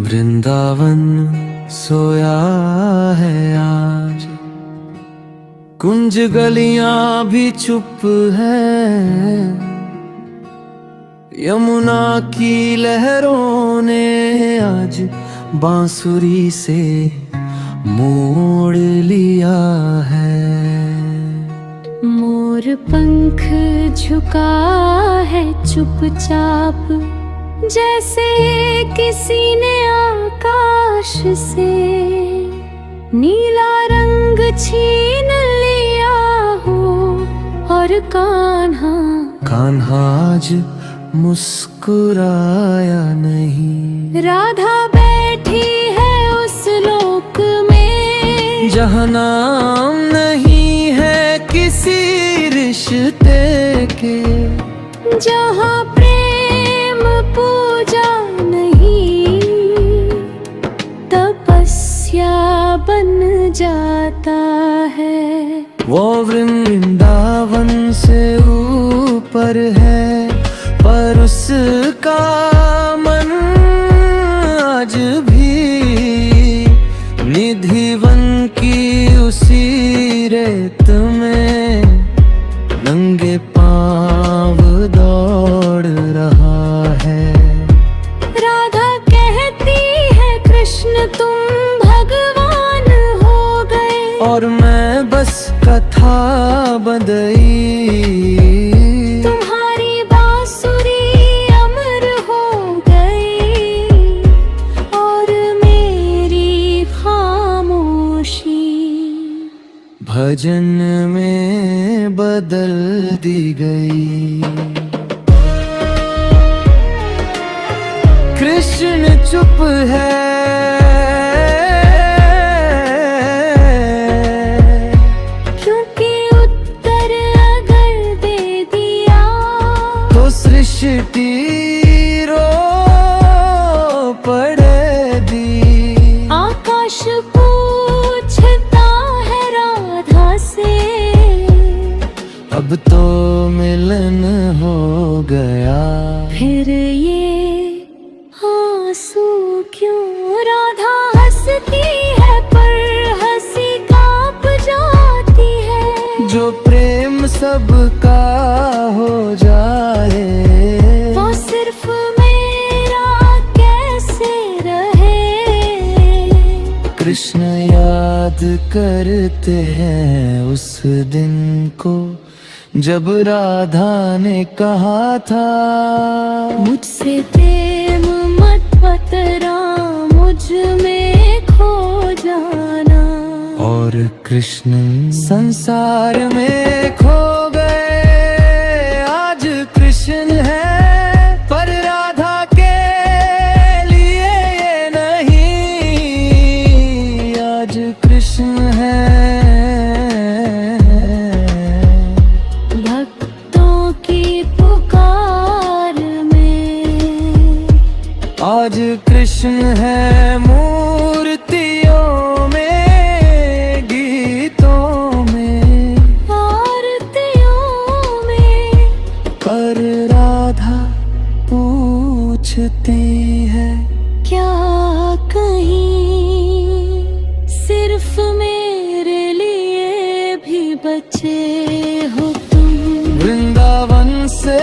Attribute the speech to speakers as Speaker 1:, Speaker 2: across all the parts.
Speaker 1: वृंदावन सोया है आज, कुंज गलियां भी चुप है। यमुना की लहरों ने आज बांसुरी से मोड़ लिया है।
Speaker 2: मोर पंख झुका है चुपचाप, जैसे किसी ने आकाश से नीला रंग छीन लिया हो। और कान्हा आज मुस्कुराया नहीं। राधा बैठी है उस लोक में
Speaker 1: जहाँ नाम नहीं है किसी रिश्ते के,
Speaker 2: जहाँ प्रेम पूजा नहीं तपस्या बन जाता है।
Speaker 1: वो वृंदावन से ऊपर है, पर उसका मन आज भी निधिवन की उसी रेत में नंगे पांव दौड़ रहा है।
Speaker 2: राधा कहती है कृष्ण तुम भगवान हो गए,
Speaker 1: और मैं बस कथा बंधई।
Speaker 2: तुम्हारी बांसुरी अमर हो गई और मेरी खामोशी
Speaker 1: भजन में बदल दी गई। कृष्ण चुप है
Speaker 2: क्योंकि उत्तर अगर दे दिया
Speaker 1: तो सृष्टि रो पड़ेगी।
Speaker 2: आकाश पूछता है राधा से,
Speaker 1: अब तो मिलन हो गया।
Speaker 2: फिर ये आंसू क्यों? राधा हंसती है पर हंसी कांप जाती है।
Speaker 1: जो प्रेम सबका हो जाए
Speaker 2: वो सिर्फ मेरा कैसे रहे।
Speaker 1: कृष्ण याद करते हैं उस दिन को जब राधा ने कहा था,
Speaker 2: मुझसे प्रेम मत बतरा, मुझ में खो जाना।
Speaker 1: और कृष्ण संसार में खो गए। आज कृष्ण है पर राधा के लिए ये नहीं। आज कृष्ण है
Speaker 2: भक्तों की पुकार में।
Speaker 1: आज कृष्ण है मूर्तियों में, गीतों में,
Speaker 2: आरतियों में।
Speaker 1: पर राधा पूछती है,
Speaker 2: क्या कहीं सिर्फ मेरे लिए भी बचे हो तुम?
Speaker 1: वृंदावन से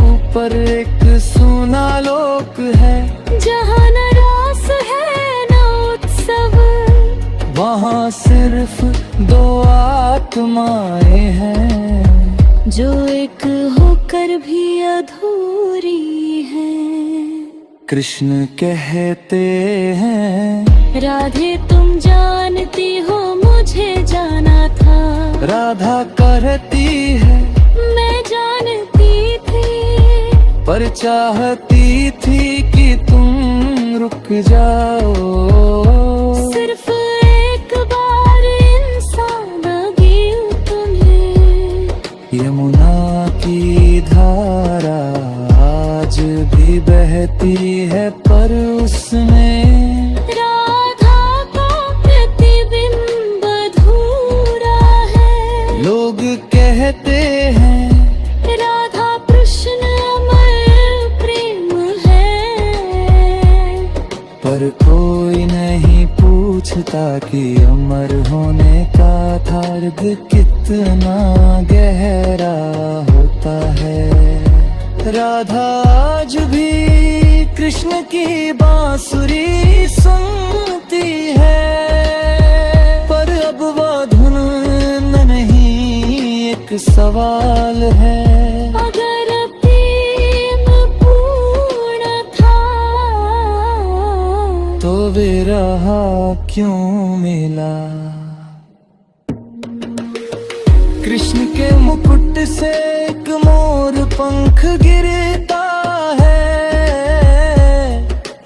Speaker 1: ऊपर एक सुना लोक है,
Speaker 2: जहाँ न रास है न उत्सव।
Speaker 1: वहाँ सिर्फ दो आत्माएं हैं
Speaker 2: जो एक होकर भी अधूरी हैं।
Speaker 1: कृष्ण कहते हैं,
Speaker 2: राधे तुम जानती हो मुझे जाना था।
Speaker 1: राधा करती है
Speaker 2: मैं जानती थी,
Speaker 1: पर चाहती थी कि तुम रुक जाओ।
Speaker 2: सिर्फ एक बार इंसान लगी तुम्हें।
Speaker 1: यमुना की धारा आज भी बहती है, पर उसमें
Speaker 2: राधा का प्रतिबिंब अधूरा है।
Speaker 1: लोग कह कहते हैं,
Speaker 2: राधा कृष्ण अमर प्रेम है।
Speaker 1: पर कोई नहीं पूछता कि अमर होने का अर्थ कितना गहरा होता है। राधा आज भी कृष्ण की बांसुरी सुनती है, पर अब वो धुन नहीं एक सवाल है।
Speaker 2: अगर प्रेम पूर्ण था
Speaker 1: तो विरह क्यों मिला? कृष्ण के मुकुट से एक मोर पंख गिरता है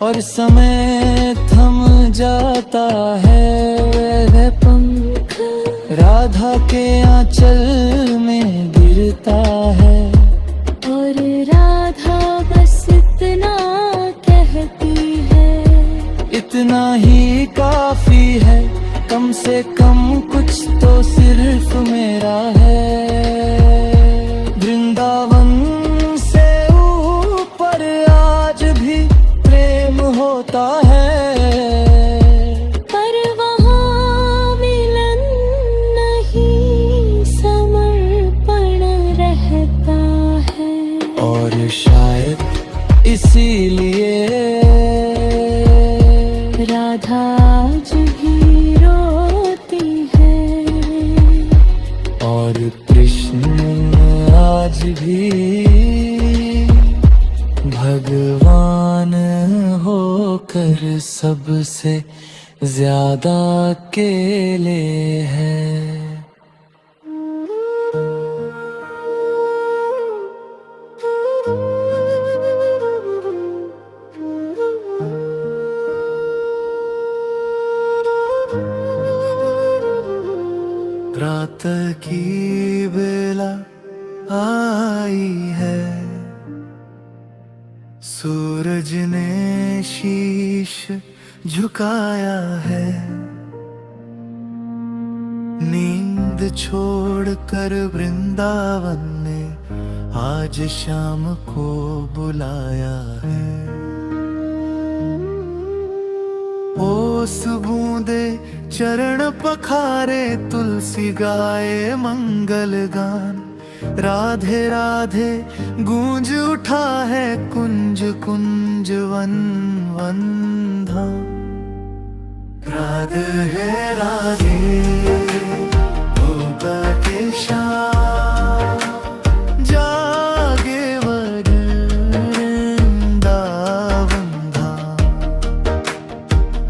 Speaker 1: और समय थम जाता है। वह पंख राधा के आंचल में गिरता है
Speaker 2: और राधा बस इतना कहती है,
Speaker 1: इतना ही काफी है, कम से कम कुछ तो सिर्फ मेरा है। वृंदावन से ऊपर आज भी प्रेम होता है,
Speaker 2: पर वहाँ मिलन नहीं समर्पण रहता है।
Speaker 1: और शायद इसीलिए
Speaker 2: राधा आज भी रोती है
Speaker 1: और कृष्ण आज भी भगवान होकर सबसे ज्यादा अकेले हैं। रात की बेला आई है, सूरज ने शीश झुकाया है। नींद छोड़कर वृंदावन ने आज शाम को बुलाया है। ओस बूंदे चरण पखारे, तुलसी गाए मंगल गान। राधे राधे गूंज उठा है कुंज कुंज वन वन धाम। राधे है राधे होगा के शाम, जागे वृंदावन धाम।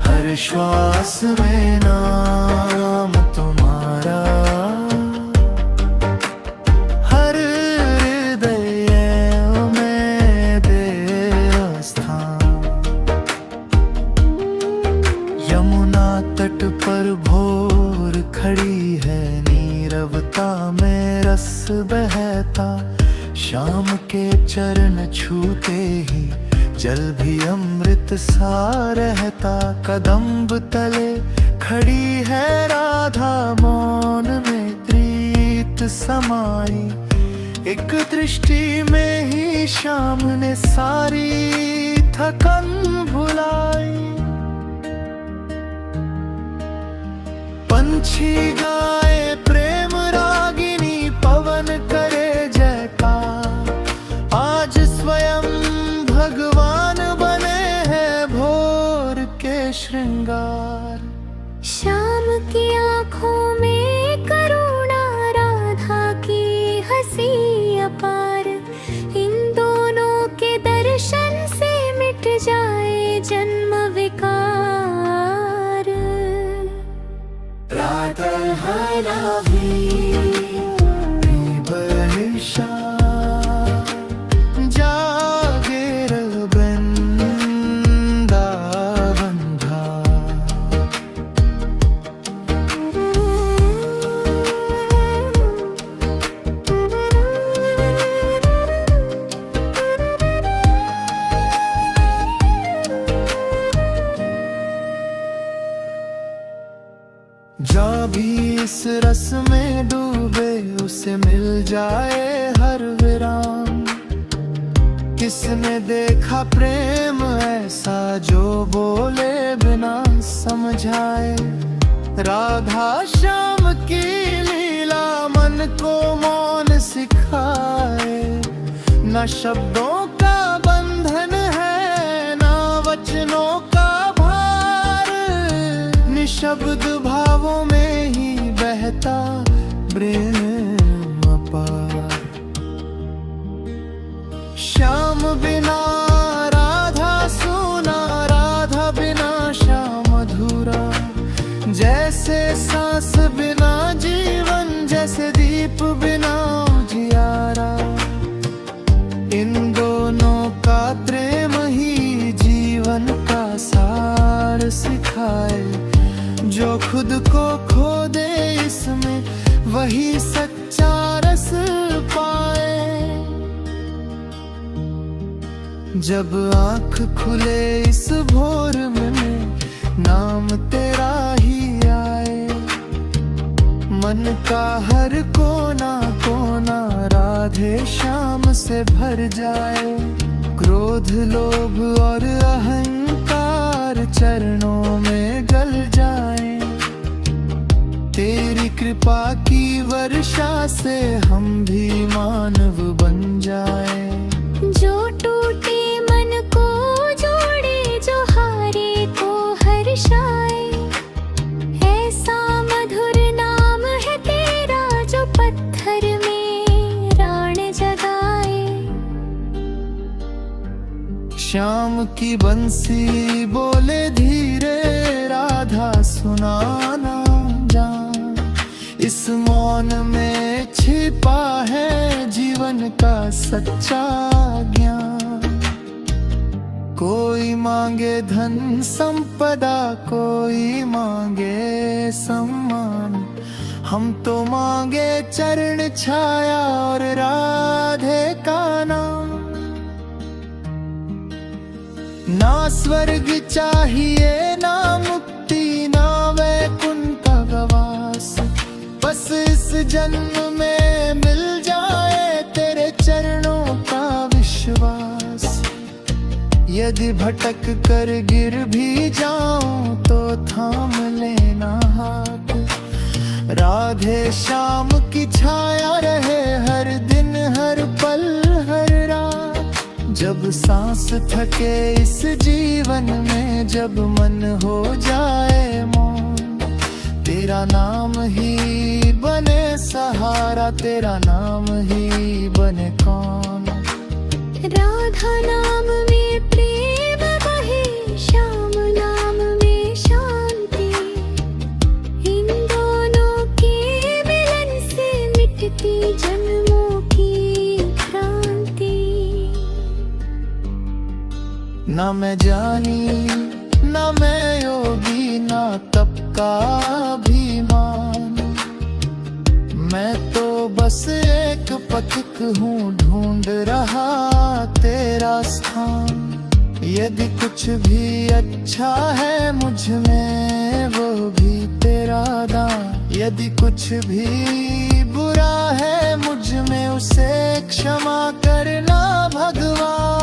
Speaker 1: हर श्वास में नाम तुम्हारा, हर हृदय में तेरा स्थान। यमुना तट पर भोर खड़ी है, नीरवता में रस बहता। शाम के चरण छूते ही जल भी अमृत सा रहता। कदम्ब तले खड़ी है राधा, मौन में प्रीत समाई। एक दृष्टि में ही शाम ने सारी थकन भुलाई। पंछी गाए प्रेम रागिनी, पवन करे जयकार। आज स्वयं भगवान बने हैं भोर के श्रृंगार।
Speaker 2: शाम की आँखों में करुणा, राधा की हंसी अपार। इन दोनों के दर्शन से मिट जाए जन्म विकार।
Speaker 1: राधा हरा भी बलिशा, जागे वृंदावन धाम। जा भी इस रस में डूबे, उस उसे मिल जाए हर विराम। किसने देखा प्रेम ऐसा जो बोले बिना समझाए। राधा श्याम की लीला मन को मौन सिखाए। न शब्दों का बंधन है न वचनों का भार, निशब्द भावों में ही बहता प्रेम अपार। श्याम बिना राधा सूना, राधा बिना श्याम अधूरा। जैसे सांस बिना जीवन, जैसे दीप बिना उजियारा। इन दोनों का प्रेम ही जीवन का सार सिखाए। जो खुद को खो दे इसमें, वही सच्चा रस पाए। जब आँख खुले इस भोर में, नाम तेरा ही आए। मन का हर कोना कोना राधे श्याम से भर जाए। क्रोध लोभ और अहंकार चरणों में गल जाए। तेरी कृपा की वर्षा से हम भी मानव बन जाए।
Speaker 2: जो टूटे मन को जोड़े, जो हारे को हर्षाए। ऐसा मधुर नाम है तेरा, जो पत्थर में प्राण जगाए।
Speaker 1: श्याम की बंसी बोले धीरे, राधा सुनाना जान। इस मौन में छिपा है जीवन का सच्चा ज्ञान। कोई मांगे धन संपदा, कोई मांगे सम्मान। हम तो मांगे चरण छाया और राधे का नाम। ना स्वर्ग चाहिए ना मुक्ति, ना वैकुंठ का वास। बस इस जन्म में मिल जाए तेरे चरणों का विश्वास। यदि भटक कर गिर भी जाऊं तो थाम लेना हाथ। राधे श्याम की छाया रहे हर दिन हर पल हर रात। जब सांस थके इस जीवन में, जब मन हो जाए मौन, तेरा नाम ही बने सहारा, तेरा नाम ही बने कौन।
Speaker 2: राधा नाम में प्रेम बहे, श्याम नाम में शांति। इन दोनों के मिलन से मिटती जन्मों की क्रांति।
Speaker 1: ना मैं जानी ना मैं योगी, ना तप का अभिमान। मैं तो बस एक पथिक हूँ, ढूंढ रहा तेरा स्थान। यदि कुछ भी अच्छा है मुझ में, वो भी तेरा दान। यदि कुछ भी बुरा है मुझ में, उसे क्षमा करना भगवान।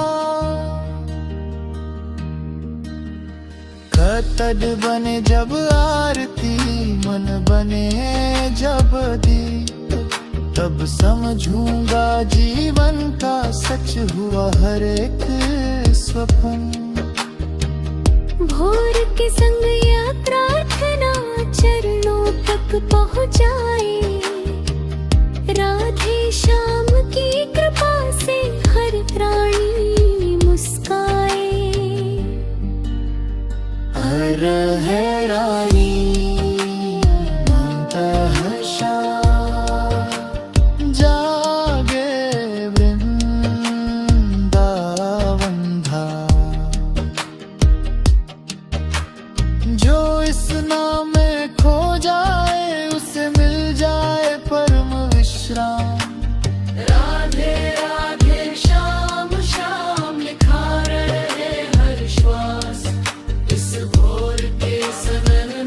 Speaker 1: खतड बने जब आरती, मन बने जब दीप। तब समझूंगा जीवन का सच हुआ हर एक स्वप्न।
Speaker 2: भोर के संग या प्रार्थना चरणों तक पहुँचाए। राधे श्याम की कृपा से हर प्राणी मुस्काए।
Speaker 1: हर है रानी अंतःशा, जागे वृंदावन धाम। जो इस नाम में खो जाए, उसे मिल जाए परम विश्राम। राधे राधे श्याम श्याम, लिखा रहे हर श्वास। इस भोर के सनन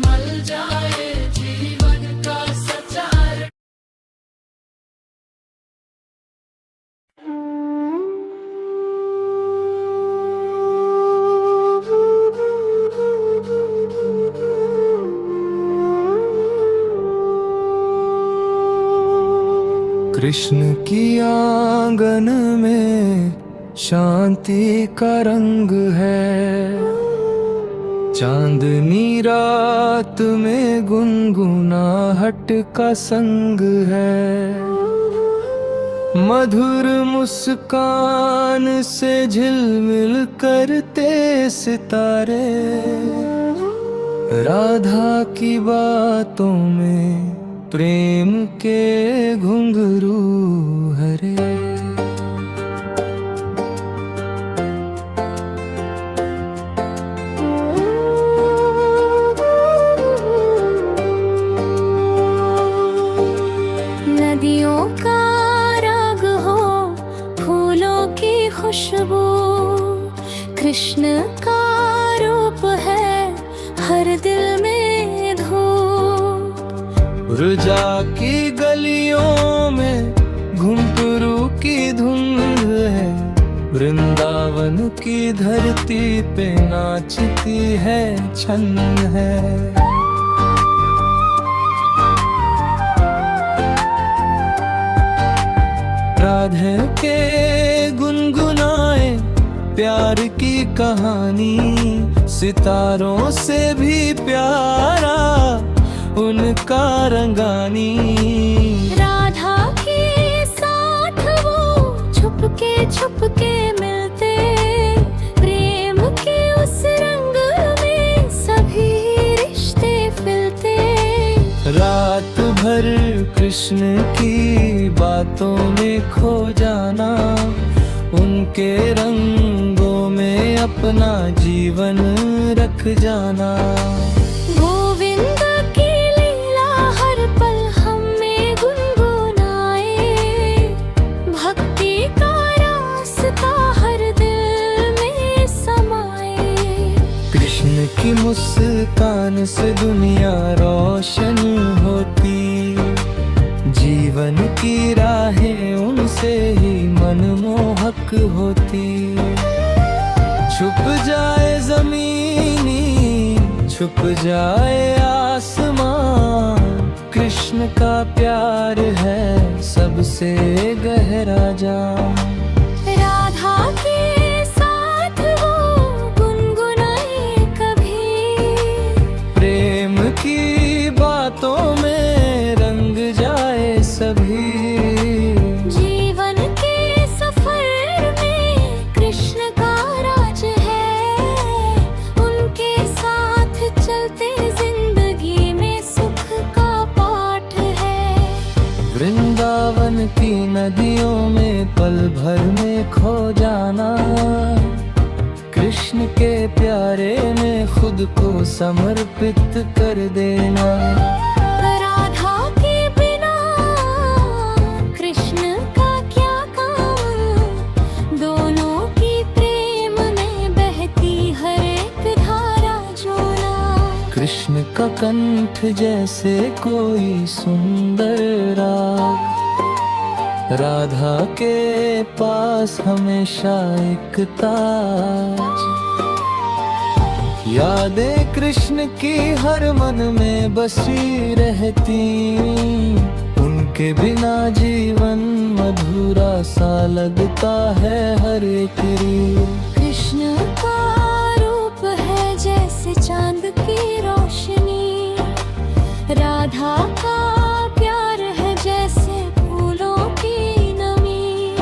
Speaker 1: कृष्ण की आंगन में शांति का रंग है, चांदनी रात में गुनगुनाहट का संग है। मधुर मुस्कान से झिलमिल करते सितारे, राधा की बातों में प्रेम के घुंघरू हरे।
Speaker 2: नदियों का राग हो, फूलों की खुशबू, कृष्ण का रूप है हर दिल में धूप।
Speaker 1: रुजा की गलियों में घुंघरू की धुंध है, वृंदावन की धरती पे नाचती है छंद है। राधे के गुनगुनाए प्यार की कहानी, सितारों से भी प्यारा उनका रंगानी।
Speaker 2: राधा के साथ वो छुपके मिलते, प्रेम के उस रंग में सभी रिश्ते खिलते।
Speaker 1: रात भर कृष्ण की बातों में खो जाना, उनके रंगों में अपना जीवन रख जाना।
Speaker 2: गोविंद की लीला हर पल हमें गुनगुनाए, भक्ति का रास्ता हर दिल में समाए।
Speaker 1: कृष्ण की मुस्कान से दुनिया रोशन होती, जीवन की राहें उनसे ही मनमोहक होती। छुप जाए जमीनी, छुप जाए आसमां, कृष्ण का प्यार है सबसे गहरा जान।
Speaker 2: राधा के साथ वो गुनगुनाए कभी,
Speaker 1: प्रेम की बातों में रंग जाए सभी।
Speaker 2: जीवन के सफर में कृष्ण का राज है, उनके साथ चलते जिंदगी में सुख का पाठ है।
Speaker 1: वृंदावन की नदियों में पल भर में खो जाना, कृष्ण के प्यारे में खुद को समर्पित कर देना।
Speaker 2: राधा के बिना कृष्ण का क्या काम, दोनों की प्रेम में बहती हर एक धारा जोना।
Speaker 1: कृष्ण का कंठ जैसे कोई सुंदर राग, राधा के पास हमेशा एक ताज। यादें कृष्ण की हर मन में बसी रहती, उनके बिना जीवन मधुरा सा लगता है हर एक रीत।
Speaker 2: कृष्ण का रूप है जैसे चांद की रोशनी, राधा का प्यार है जैसे फूलों की नमी।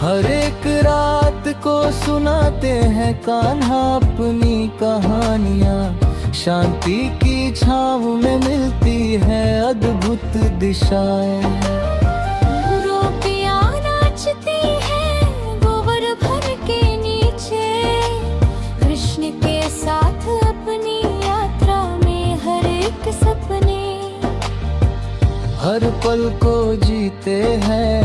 Speaker 1: हर एक रात को सुनाते हैं कान्हा अपनी कहानियाँ, शांति की छाँव में मिलती है अद्भुत दिशाएं।
Speaker 2: गोपियाँ नाचती हैं गोवर्धन के नीचे, कृष्ण के साथ अपनी यात्रा में हर एक सपने।
Speaker 1: हर पल को जीते हैं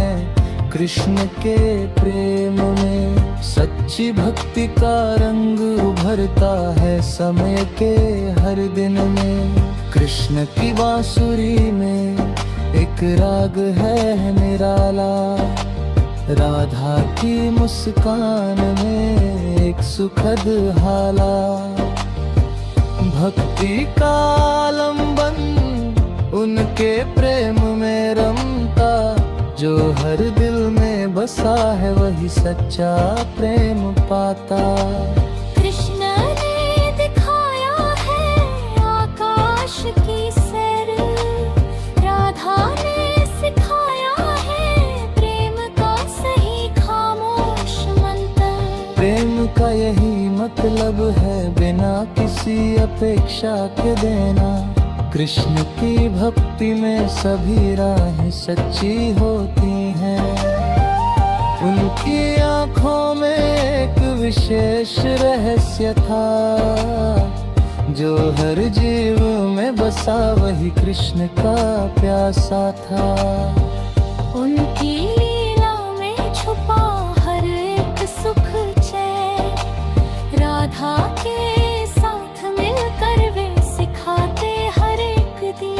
Speaker 1: कृष्ण के प्रेम में, सच्ची भक्ति का रंग उभरता है समय के हर दिन में। कृष्ण की बांसुरी में एक राग है निराला, राधा की मुस्कान में एक सुखद हाला। भक्ति का आलम्बन उनके प्रेम में रमता जो हर दिल में बसा है वही सच्चा प्रेम पाता।
Speaker 2: कृष्ण ने दिखाया है आकाश की सैर, राधा ने सिखाया है प्रेम का सही खामोश मंत्र।
Speaker 1: प्रेम का यही मतलब है बिना किसी अपेक्षा के देना। कृष्ण की भक्ति में सभी राहें सच्ची होती हैं। उनकी आँखों में एक विशेष रहस्य था, जो हर जीव में बसा वही कृष्ण का प्यासा था।
Speaker 2: उनकी लीला में छुपा हर एक सुख चैन, राधा के साथ मिलकर वे सिखाते हर एक दिन।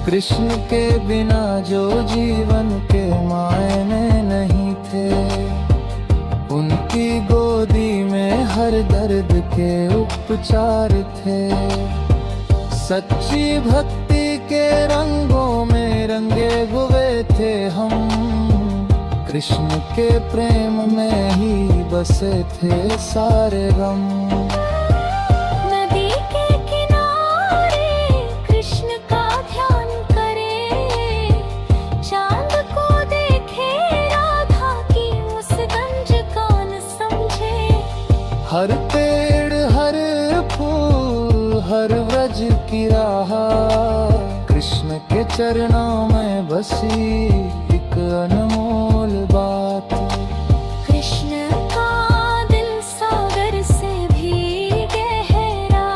Speaker 1: कृष्ण के बिना जो जीवन के मायने नहीं थे, उनकी गोदी में हर दर्द के उपचार थे। सच्ची भक्ति के रंगों में रंगे हुए थे हम, कृष्ण के प्रेम में ही बसे थे सारे गम।
Speaker 2: नदी के किनारे कृष्ण का ध्यान करे, चांद को देखे राधा की मुस्कान का न समझे।
Speaker 1: हर पेड़ हर फूल हर व्रज की राह, कृष्ण के चरणों में बसी एक अनमोल बात।
Speaker 2: कृष्ण का दिल सागर से भी गहरा,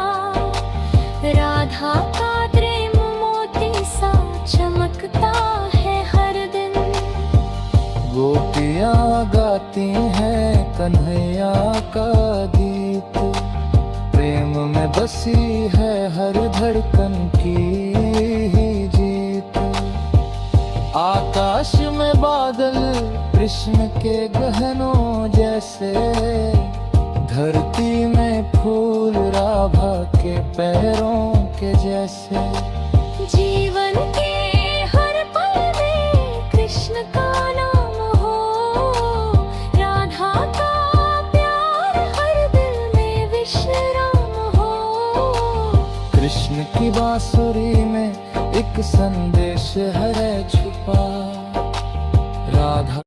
Speaker 2: राधा का प्रेम मोती सा चमकता है हर दिन।
Speaker 1: गोपियाँ गाती हैं कन्हैया का गीत, प्रेम में बसी है हर धड़कन की ही जीत। आकाश में बादल कृष्ण के गहनों जैसे, धरती में फूल राभा के पैरों के जैसे।
Speaker 2: जीवन के हर पल में कृष्ण का नाम हो, राधा का प्यार हर दिल में विश्राम हो।
Speaker 1: कृष्ण की बांसुरी में एक संदेश है छुपा, राधा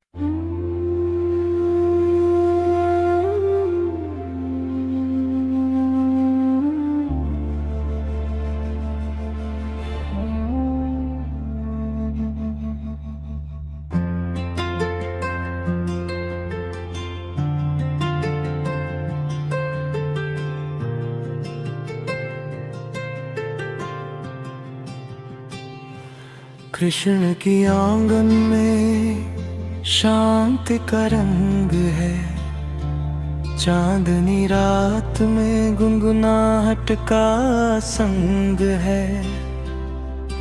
Speaker 1: कृष्ण की आंगन में शांति का रंग है, चांदनी रात में गुनगुनाहट का संग है।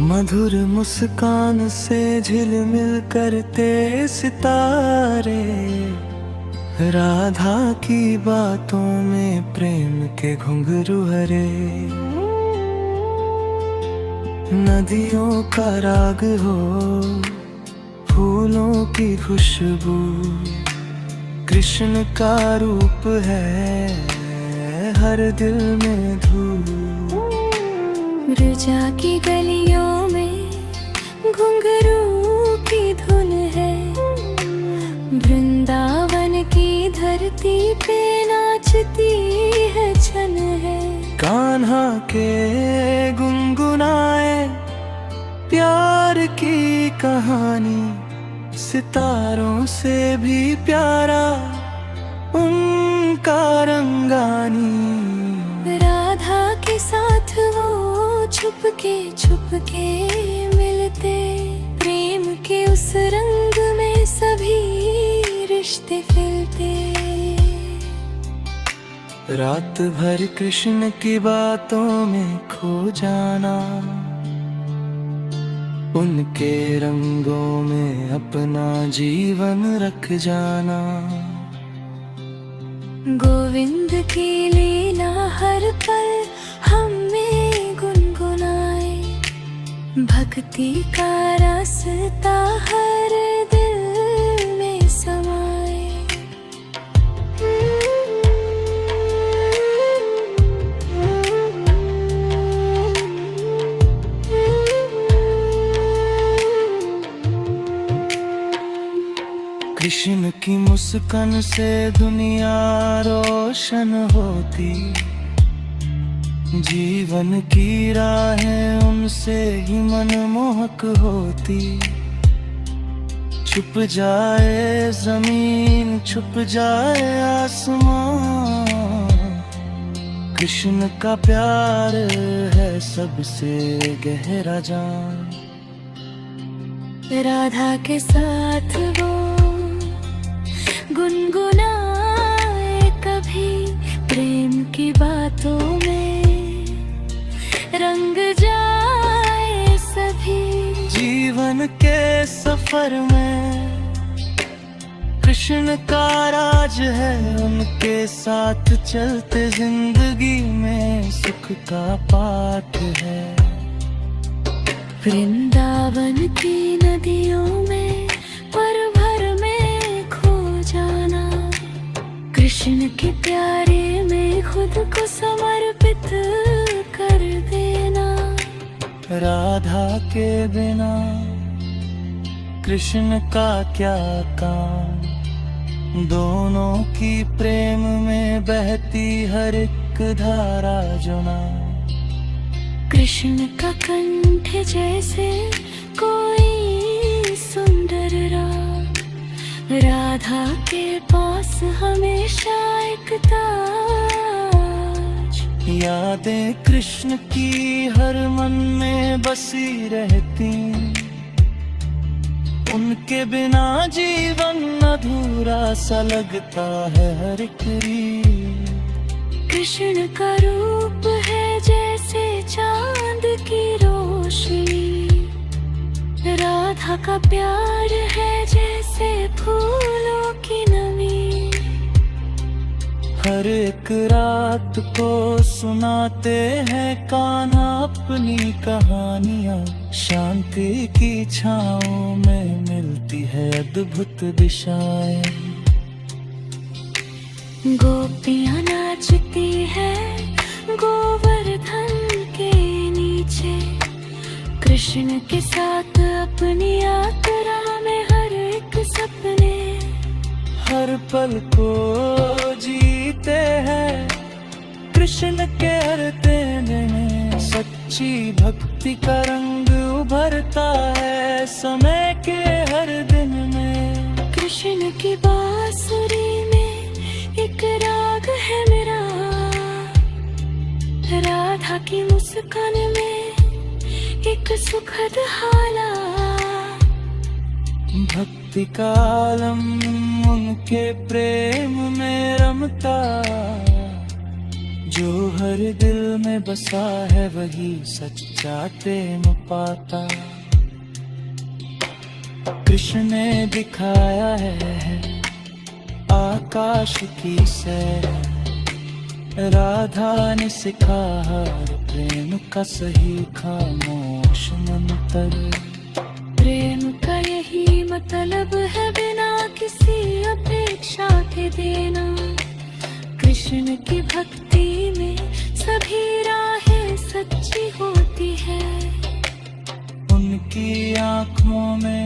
Speaker 1: मधुर मुस्कान से झिलमिल करते सितारे, राधा की बातों में प्रेम के घुंघरू हरे। नदियों का राग हो फूलों की खुशबू, कृष्ण का रूप है हर दिल में धूप।
Speaker 2: ब्रजा की गलियों में घुंघरू की धुन है, वृंदावन की धरती पे नाचती है छन है।
Speaker 1: कान्हा के गुनगुनाए प्यार की कहानी, सितारों से भी प्यारा उनका रंगानी।
Speaker 2: राधा के साथ वो छुपके मिलते, प्रेम के उस रंग में सभी रिश्ते खिलते।
Speaker 1: रात भर कृष्ण की बातों में खो जाना, उनके रंगों में अपना जीवन रख जाना।
Speaker 2: गोविंद की लीला हर पल हमें गुनगुनाए, भक्ति का रास्ता है
Speaker 1: कृष्ण की मुस्कान से दुनिया रोशन होती, जीवन की राहें उनसे ही मनमोहक होती। छुप जाए जमीन, छुप जाए आसमां, कृष्ण का प्यार है सबसे गहरा जान।
Speaker 2: राधा के साथ वो गुनगुनाए कभी, प्रेम की बातों में रंग जाए सभी।
Speaker 1: जीवन के सफर में कृष्ण का राज है, उनके साथ चलते जिंदगी में सुख का पाठ है।
Speaker 2: वृंदावन की नदियों में पल भर में खो जाना, कृष्ण के प्यारे में खुद को समर्पित कर देना।
Speaker 1: राधा के बिना कृष्ण का क्या काम, दोनों की प्रेम में बहती हर एक धारा जुना।
Speaker 2: कृष्ण का कंठ जैसे कोई सुंदर राग, राधा के पास हमेशा एक ताज।
Speaker 1: यादें कृष्ण की हर मन में बसी रहती, उनके बिना जीवन अधूरा सा लगता है हर एक रीत।
Speaker 2: कृष्ण का रूप है जैसे चांद की रोशनी, राधा का प्यार है जैसे फूलों की नमी।
Speaker 1: हर एक रात को सुनाते हैं कान्हा अपनी कहानियाँ, शांति की छाँव में मिलती है अद्भुत दिशाएं।
Speaker 2: गोपियाँ नाचती है गोवर्धन के नीचे, कृष्ण के साथ अपनी यात्रा में हर एक सपने।
Speaker 1: हर पल को जीते हैं कृष्ण के हरते में, सच्ची भक्ति का रंग उभरता है समय के हर दिन में।
Speaker 2: कृष्ण की बांसुरी में एक राग है मेरा, राधा की मुस्कान में एक सुखद हाला।
Speaker 1: भक्ति का आलम उनके प्रेम में रमता, जो हर दिल में बसा है वही सच्चा प्रेम पाता। कृष्ण ने दिखाया है आकाश की सैर, राधा ने सिखाया प्रेम का सही खामोश मंत्र।
Speaker 2: प्रेम का यही मतलब है बिना किसी अपेक्षा के देना, कृष्ण की भक्ति में सभी राहें सच्ची होती है।
Speaker 1: उनकी आँखों में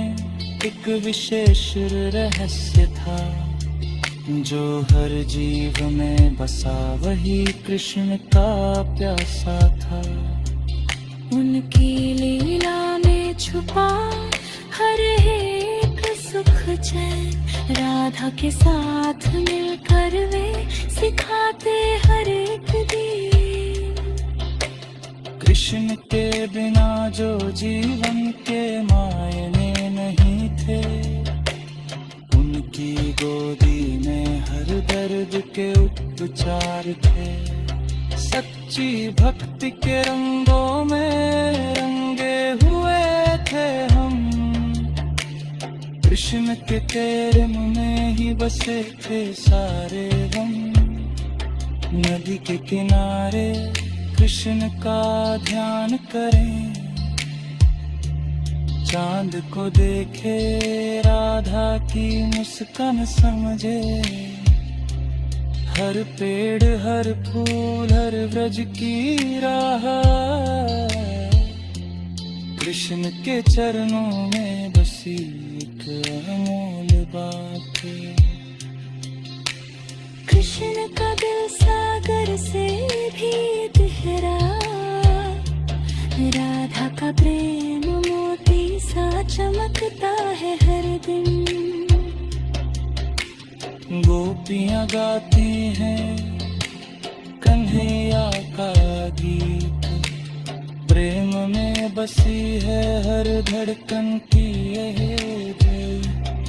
Speaker 1: एक विशेष रहस्य था, जो हर जीव में बसा वही कृष्ण का प्यासा था।
Speaker 2: उनकी लीला में छुपा हर एक सुख चैन, राधा के साथ मिलकर वे सिखाते हर एक दिन।
Speaker 1: कृष्ण के बिना जो जीवन के मायने नहीं थे, उनकी गोदी में हर दर्द के उपचार थे। सच्ची भक्ति के रंगों में रंगे हुए थे हम, कृष्ण के प्रेम में ही बसे थे सारे हम। नदी के किनारे कृष्ण का ध्यान करें, चांद को देखे राधा की मुस्कान समझे। हर पेड़ हर फूल हर ब्रज की राह, कृष्ण के चरणों में बसी एक अनमोल बात।
Speaker 2: कृष्ण का दिल सागर से भी गहरा, राधा का प्रेम मोती सा चमकता है हर दिन।
Speaker 1: गोपियाँ गाती हैं कन्हैया का गीत, प्रेम में बसी है हर धड़कन की यह दिल।